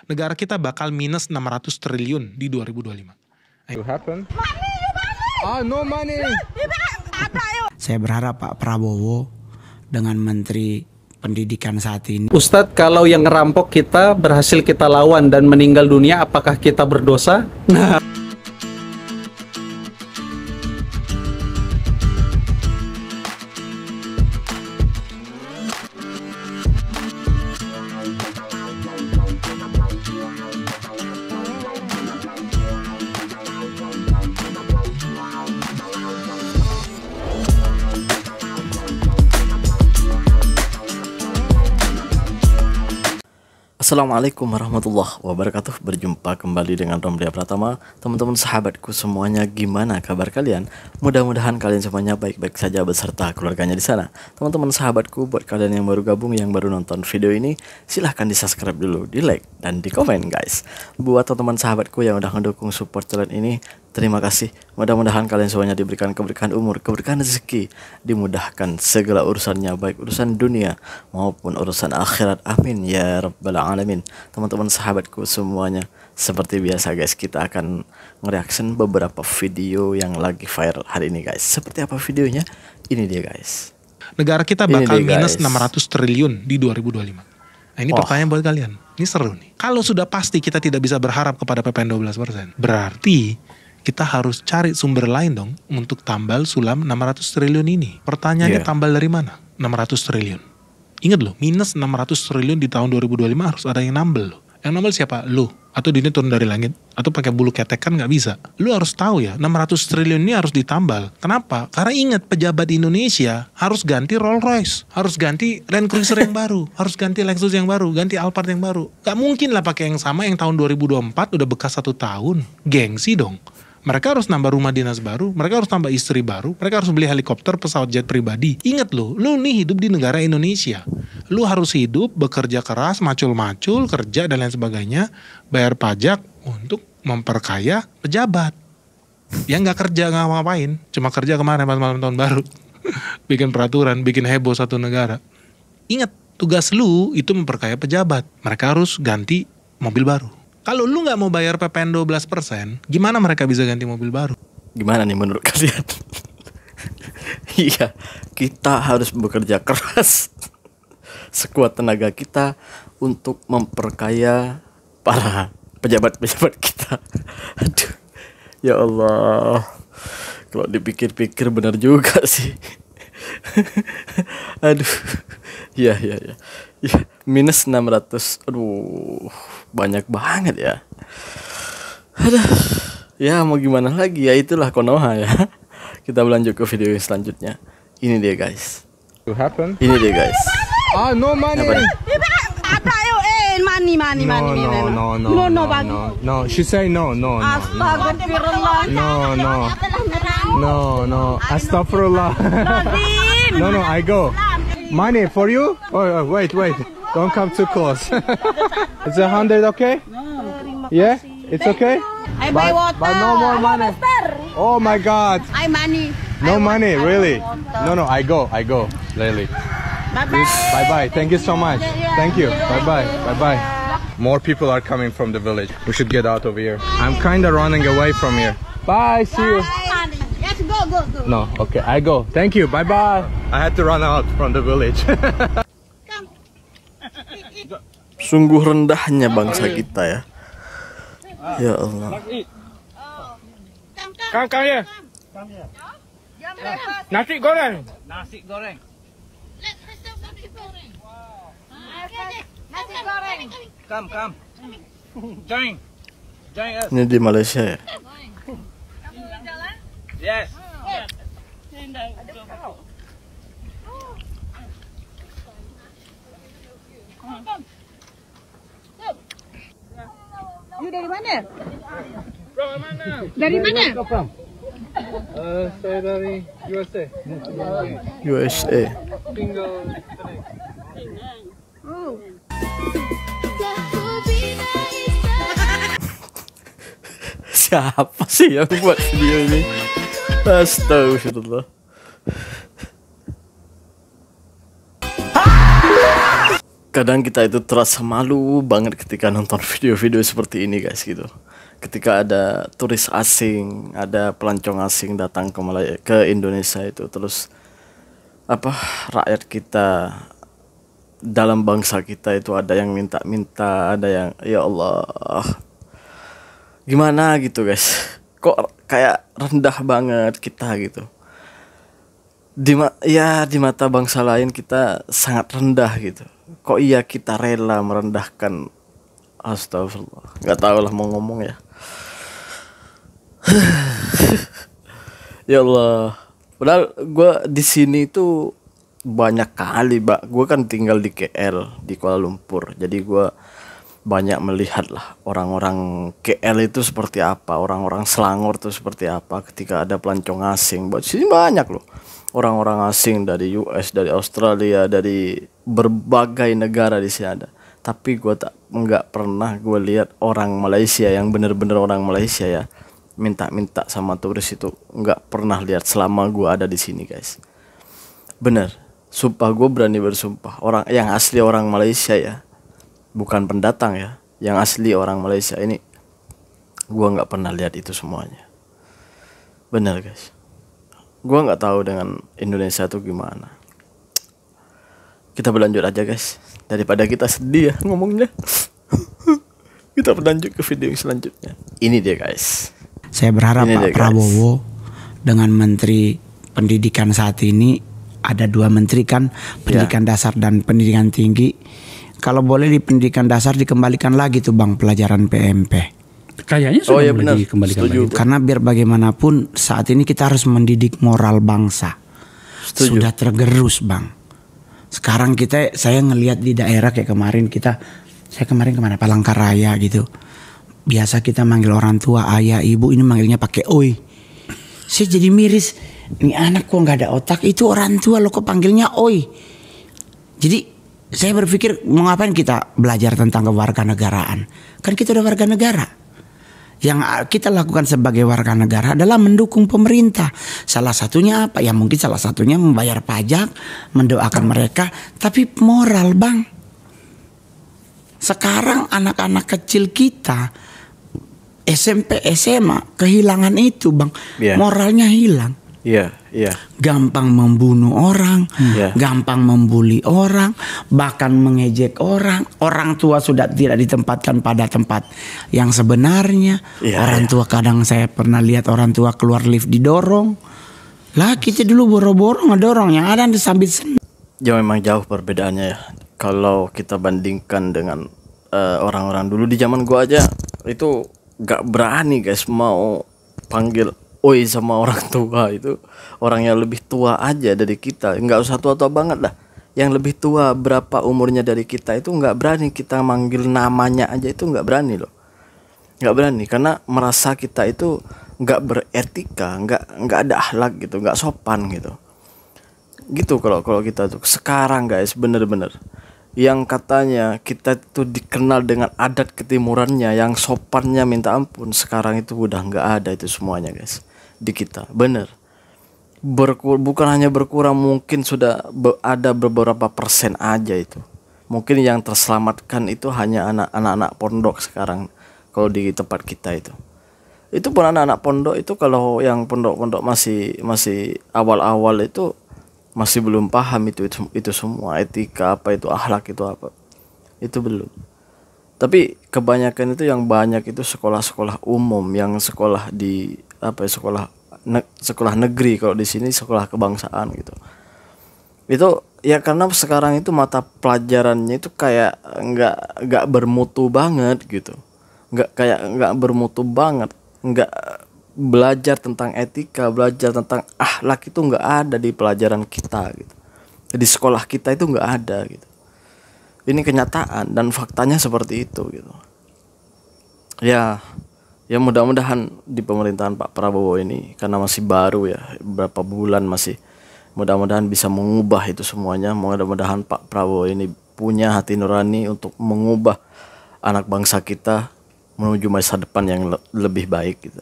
negara kita bakal minus 600 triliun di 2025. To happen. No money. Saya berharap Pak Prabowo dengan Menteri Pendidikan saat ini. Ustadz, kalau yang ngerampok kita berhasil kita lawan dan meninggal dunia, apakah kita berdosa? Nah. Assalamualaikum warahmatullahi wabarakatuh. Berjumpa kembali dengan Romlia Pratama. Teman-teman sahabatku semuanya, gimana kabar kalian? Mudah-mudahan kalian semuanya baik-baik saja beserta keluarganya di sana. Teman-teman sahabatku, buat kalian yang baru gabung, yang baru nonton video ini, silahkan di subscribe dulu, di like, dan di komen guys. Buat teman-teman sahabatku yang udah mendukung support channel ini, terima kasih. Mudah-mudahan kalian semuanya diberikan keberkahan umur, keberkahan rezeki, dimudahkan segala urusannya, baik urusan dunia maupun urusan akhirat. Amin ya rabbal alamin. Teman-teman sahabatku semuanya, seperti biasa guys, kita akan nge-reaction beberapa video yang lagi viral hari ini guys. Seperti apa videonya? Ini dia guys. Negara kita bakal minus 600 triliun di 2025. Nah, ini pertanyaan buat kalian. Ini seru nih. Kalau sudah pasti kita tidak bisa berharap kepada PPN 12%, berarti kita harus cari sumber lain dong untuk tambal sulam 600 triliun ini. Pertanyaannya tambal dari mana? 600 triliun. Ingat loh, minus 600 triliun di tahun 2025 harus ada yang nambel loh. Yang nambel siapa? Lu. Atau duitnya turun dari langit. Atau pakai bulu ketek, kan nggak bisa. Lu harus tahu ya, 600 triliun ini harus ditambal. Kenapa? Karena ingat, pejabat Indonesia harus ganti Rolls Royce. Harus ganti Land Cruiser yang baru. Harus ganti Lexus yang baru. Ganti Alphard yang baru. Gak mungkin lah pakai yang sama yang tahun 2024 udah bekas 1 tahun. Gengsi dong. Mereka harus nambah rumah dinas baru, mereka harus tambah istri baru, mereka harus beli helikopter, pesawat jet pribadi. Ingat lu nih hidup di negara Indonesia. Lu harus hidup, bekerja keras, macul-macul, kerja dan lain sebagainya, bayar pajak untuk memperkaya pejabat. Yang nggak kerja nggak ngapain, cuma kerja kemarin pas malam tahun baru, bikin peraturan, bikin heboh satu negara. Ingat, tugas lu itu memperkaya pejabat. Mereka harus ganti mobil baru. Kalau lu nggak mau bayar PPN 12%, gimana mereka bisa ganti mobil baru? Gimana nih menurut kalian? Iya, kita harus bekerja keras sekuat tenaga kita untuk memperkaya para pejabat-pejabat kita. Aduh, ya Allah, kalau dipikir-pikir benar juga sih. Aduh, ya. Minus 600, aduh, banyak banget ya. Aduh, ya mau gimana lagi, ya itulah Konoha ya. Kita lanjut ke video yang selanjutnya. Ini dia guys. To happen. Ini dia guys. No money. No. She say no. Astagfirullah. No. Astaghfirullah. No. I go. Money for you? Oh, wait. Don't come too close. Is 100 okay? Yeah, it's okay. I buy water. But no more money. Oh my God. I money. No money, really? No. I go. Really. Bye. Thank you so much. Thank you. Bye. More people are coming from the village. We should get out of here. I'm kind of running away from here. Bye. See you. Yes, go. No. Okay, I go. Thank you. Bye. I had to run out from the village. Sungguh rendahnya bangsa kita ya. Ya Allah. Kang ya. Nasi goreng. Nasi goreng. Come. Join us. Ini di Malaysia ya. Yes. You dari mana? Dari mana? Saya dari USA. USA. Siapa sih yang buat video ini? Astagfirullah. Kadang kita itu terasa malu banget ketika nonton video-video seperti ini guys gitu. Ketika ada turis asing, ada pelancong asing datang ke Indonesia itu, terus rakyat kita dalam bangsa kita itu ada yang minta-minta, ada yang ya Allah gimana gitu guys, kok kayak rendah banget kita gitu. Di mata bangsa lain kita sangat rendah gitu. Kok iya kita rela merendahkan? Astagfirullah, nggak tahu lah mau ngomong ya. Ya Allah, padahal gue di sini tuh banyak kali, gue kan tinggal di KL, di Kuala Lumpur, jadi gue banyak melihat lah orang-orang KL itu seperti apa, orang-orang Selangor itu seperti apa ketika ada pelancong asing. Buat sini banyak loh orang-orang asing dari US, dari Australia, dari berbagai negara di sini ada. Tapi gue nggak pernah gue lihat orang Malaysia yang bener-bener orang Malaysia ya minta-minta sama turis itu, nggak pernah lihat selama gue ada di sini guys. Bener, sumpah gue berani bersumpah, orang yang asli orang Malaysia ya, bukan pendatang ya, yang asli orang Malaysia ini gue nggak pernah lihat itu semuanya. Bener guys, gue nggak tahu dengan Indonesia tuh gimana. Kita berlanjut aja guys, daripada kita sedih ya ngomongnya. Kita berlanjut ke video yang selanjutnya. Ini dia guys. Saya berharap Pak Prabowo dengan Menteri Pendidikan saat ini, ada 2 menteri kan, pendidikan dasar dan pendidikan tinggi. Kalau boleh di pendidikan dasar dikembalikan lagi tuh Bang pelajaran PMP. Kayaknya sudah boleh dikembalikan lagi. Karena biar bagaimanapun saat ini kita harus mendidik moral bangsa. Sudah tergerus Bang. Sekarang saya ngelihat di daerah kayak saya kemarin kemana, Palangkaraya gitu. Biasa kita manggil orang tua ayah, ibu, ini manggilnya pakai oi. Saya jadi miris, ini anak kok nggak ada otak, itu orang tua lo kok panggilnya oi. Jadi saya berpikir mau ngapain kita belajar tentang kewarganegaraan? Kan kita udah warga negara. Yang kita lakukan sebagai warga negara adalah mendukung pemerintah. Salah satunya apa? Ya mungkin salah satunya membayar pajak, mendoakan mereka. Tapi moral Bang. Sekarang anak-anak kecil kita SMP, SMA kehilangan itu Bang. Moralnya hilang. Gampang membunuh orang, gampang membuli orang, bahkan mengejek orang. Orang tua sudah tidak ditempatkan pada tempat yang sebenarnya. Orang tua kadang saya pernah lihat orang tua keluar lift didorong. Lah kita dulu boro-boro ngedorong, yang ada disambit senang. Ya memang jauh perbedaannya ya. Kalau kita bandingkan dengan orang-orang dulu di zaman gua aja itu gak berani guys mau panggil oi sama orang tua. Itu orang yang lebih tua aja dari kita, nggak usah tua-tua banget lah, yang lebih tua berapa umurnya dari kita itu nggak berani kita manggil namanya aja, itu nggak berani loh, nggak berani karena merasa kita itu nggak beretika, nggak ada akhlak gitu, nggak sopan gitu. Kalau kita tuh sekarang guys, bener-bener yang katanya kita tuh dikenal dengan adat ketimurannya yang sopannya minta ampun, sekarang itu udah nggak ada itu semuanya guys di kita. Bener, bukan hanya berkurang, mungkin sudah ada beberapa persen aja itu. Mungkin yang terselamatkan itu hanya anak-anak pondok sekarang. Kalau di tempat kita itu pun anak-anak pondok itu, kalau yang pondok-pondok masih awal-awal itu masih belum paham itu semua, etika apa itu, akhlak itu apa, itu belum. Tapi kebanyakan itu yang banyak itu sekolah-sekolah umum, yang sekolah di sekolah negeri, kalau di sini sekolah kebangsaan gitu. Itu ya karena sekarang itu mata pelajarannya itu kayak nggak bermutu banget gitu, nggak bermutu banget, nggak belajar tentang etika, belajar tentang akhlak itu nggak ada di pelajaran kita gitu. Di sekolah kita itu nggak ada gitu. Ini kenyataan dan faktanya seperti itu gitu. Ya mudah-mudahan di pemerintahan Pak Prabowo ini, karena masih baru ya, beberapa bulan masih, mudah-mudahan bisa mengubah itu semuanya. Mudah-mudahan Pak Prabowo ini punya hati nurani untuk mengubah anak bangsa kita menuju masa depan yang lebih baik gitu.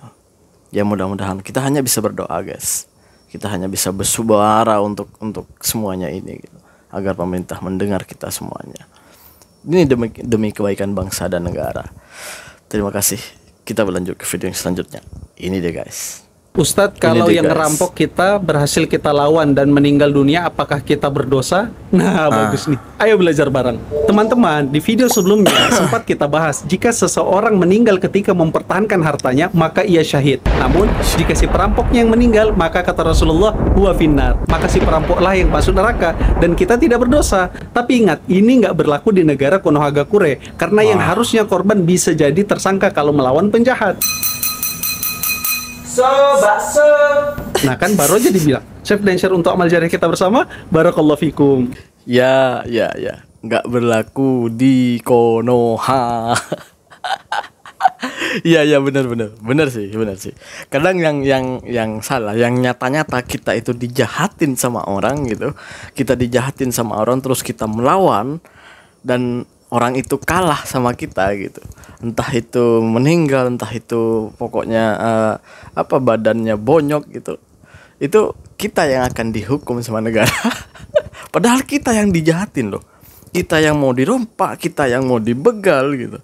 Ya mudah-mudahan kita hanya bisa berdoa guys, kita hanya bisa bersuara untuk semuanya ini gitu, agar pemerintah mendengar kita semuanya. Ini demi kebaikan bangsa dan negara. Terima kasih. Kita berlanjut ke video yang selanjutnya. Ini deh guys. Ustadz, kalau yang ngerampok kita berhasil kita lawan dan meninggal dunia, apakah kita berdosa? Nah, bagus nih. Ayo belajar bareng. Teman-teman, di video sebelumnya sempat kita bahas, jika seseorang meninggal ketika mempertahankan hartanya, maka ia syahid. Namun, jika si perampoknya yang meninggal, maka kata Rasulullah, huwa finnar. Maka si perampoklah yang masuk neraka, dan kita tidak berdosa. Tapi ingat, ini nggak berlaku di negara Konohagakure, karena yang harusnya korban bisa jadi tersangka kalau melawan penjahat. Bakso. Nah kan baru aja dibilang chef dan share untuk amal jariah kita bersama. Barakallahu fikum. Ya, nggak berlaku di Konoha. Iya benar sih. Kadang yang salah, yang nyata-nyata kita itu dijahatin sama orang gitu. Kita dijahatin sama orang terus kita melawan dan orang itu kalah sama kita gitu. Entah itu meninggal, entah itu pokoknya badannya bonyok gitu. Itu kita yang akan dihukum sama negara. Padahal kita yang dijahatin loh. Kita yang mau dirompak, kita yang mau dibegal gitu.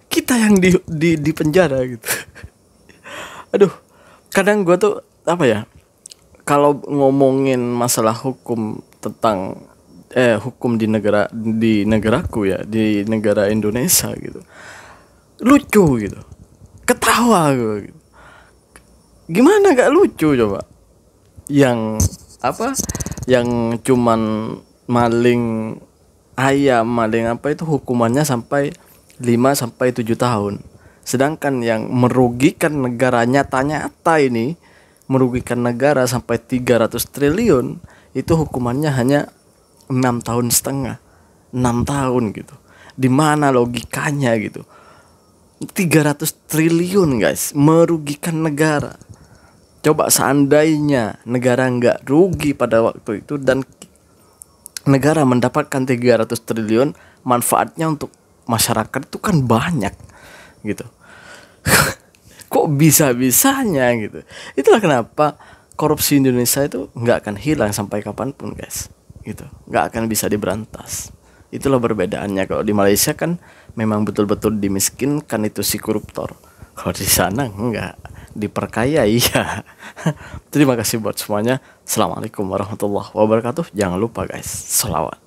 Kita yang di penjara gitu. Aduh, kadang gua tuh kalau ngomongin masalah hukum tentang hukum di negaraku ya, di negara Indonesia gitu, lucu gitu, ketawa gitu. Gimana gak lucu coba? Yang cuman maling ayam, maling itu hukumannya sampai 5-7 tahun. Sedangkan yang merugikan negara nyata-nyata ini, merugikan negara sampai 300 triliun, itu hukumannya hanya 6,5 tahun, 6 tahun gitu. Di mana logikanya gitu? 300 triliun guys, merugikan negara. Coba seandainya negara nggak rugi pada waktu itu dan negara mendapatkan 300 triliun, manfaatnya untuk masyarakat itu kan banyak gitu. Kok bisa-bisanya gitu? Itulah kenapa korupsi Indonesia itu nggak akan hilang sampai kapanpun guys. Gitu, nggak akan bisa diberantas. Itulah perbedaannya. Kalau di Malaysia kan memang betul-betul dimiskinkan itu si koruptor. Kalau di sana enggak, diperkaya iya. Terima kasih buat semuanya. Assalamualaikum warahmatullahi wabarakatuh. Jangan lupa guys, sholawat.